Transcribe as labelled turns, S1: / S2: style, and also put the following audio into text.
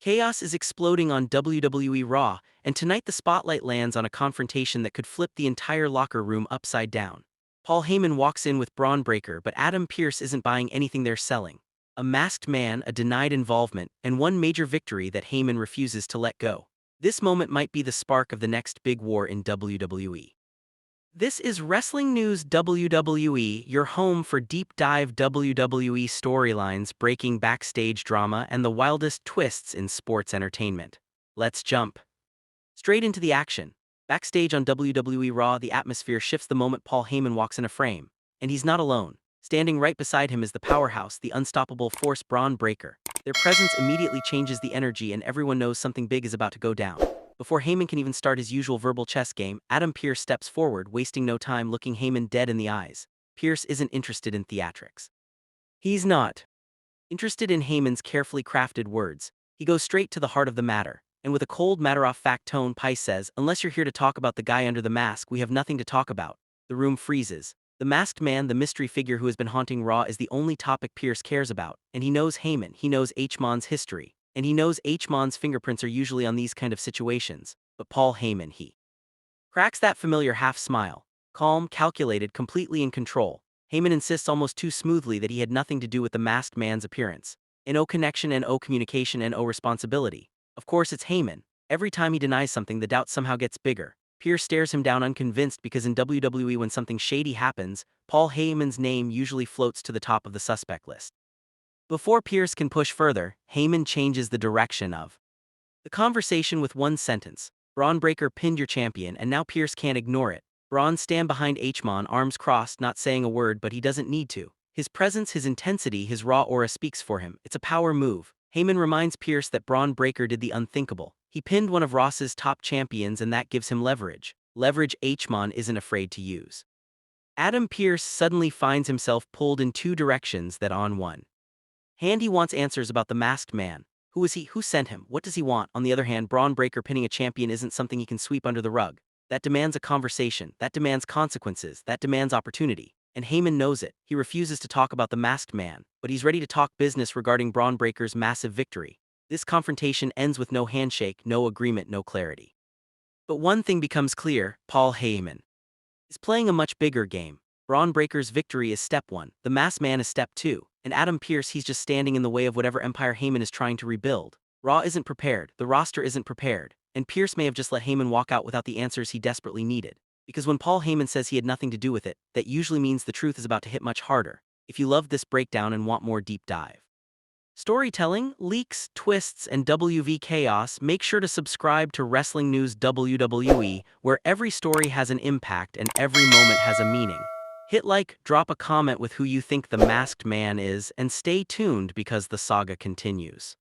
S1: Chaos is exploding on WWE Raw, and tonight the spotlight lands on a confrontation that could flip the entire locker room upside down. Paul Heyman walks in with Bron Breakker, but Adam Pearce isn't buying anything they're selling. A masked man, a denied involvement, and one major victory that Heyman refuses to let go. This moment might be the spark of the next big war in WWE. This is Wrestling News WWE, your home for deep dive WWE storylines, breaking backstage drama, and the wildest twists in sports entertainment. Let's jump straight into the action. Backstage on WWE Raw, the atmosphere shifts the moment Paul Heyman walks in a frame. And he's not alone. Standing right beside him is the powerhouse, the unstoppable force Bron Breakker. Their presence immediately changes the energy, and everyone knows something big is about to go down. Before Heyman can even start his usual verbal chess game, Adam Pearce steps forward, wasting no time, looking Heyman dead in the eyes. Pearce isn't interested in theatrics. He's not interested in Heyman's carefully crafted words. He goes straight to the heart of the matter. And with a cold, matter-of-fact tone, Pearce says, "Unless you're here to talk about the guy under the mask, we have nothing to talk about." The room freezes. The masked man, the mystery figure who has been haunting Raw, is the only topic Pearce cares about. And he knows Heyman, he knows Heyman's history. And he knows Heyman's fingerprints are usually on these kind of situations. But Paul Heyman, he cracks that familiar half-smile. Calm, calculated, completely in control. Heyman insists almost too smoothly that he had nothing to do with the masked man's appearance. No connection and no communication and no responsibility. Of course it's Heyman. Every time he denies something, the doubt somehow gets bigger. Pearce stares him down unconvinced, because in WWE when something shady happens, Paul Heyman's name usually floats to the top of the suspect list. Before Pearce can push further, Heyman changes the direction of the conversation with one sentence. "Bron Breakker pinned your champion, and now Pearce can't ignore it." Bron stand behind Heyman, arms crossed, not saying a word, but he doesn't need to. His presence, his intensity, his raw aura speaks for him. It's a power move. Heyman reminds Pearce that Bron Breakker did the unthinkable. He pinned one of Ross's top champions, and that gives him leverage. Leverage Heyman isn't afraid to use. Adam Pearce suddenly finds himself pulled in two directions that on one hand he wants answers about the masked man. Who is he? Who sent him? What does he want? On the other hand, Bron Breakker pinning a champion isn't something he can sweep under the rug. That demands a conversation, that demands consequences, that demands opportunity. And Heyman knows it. He refuses to talk about the masked man, but he's ready to talk business regarding Bron Breakker's massive victory. This confrontation ends with no handshake, no agreement, no clarity. But one thing becomes clear: Paul Heyman is playing a much bigger game. Bron Breakker's victory is step one, the masked man is step two, and Adam Pearce, he's just standing in the way of whatever empire Heyman is trying to rebuild. Raw isn't prepared, the roster isn't prepared, and Pearce may have just let Heyman walk out without the answers he desperately needed. Because when Paul Heyman says he had nothing to do with it, that usually means the truth is about to hit much harder. If you loved this breakdown and want more deep dive storytelling, leaks, twists, and WV chaos, make sure to subscribe to Wrestling News WWE, where every story has an impact and every moment has a meaning. Hit like, drop a comment with who you think the masked man is, and stay tuned because the saga continues.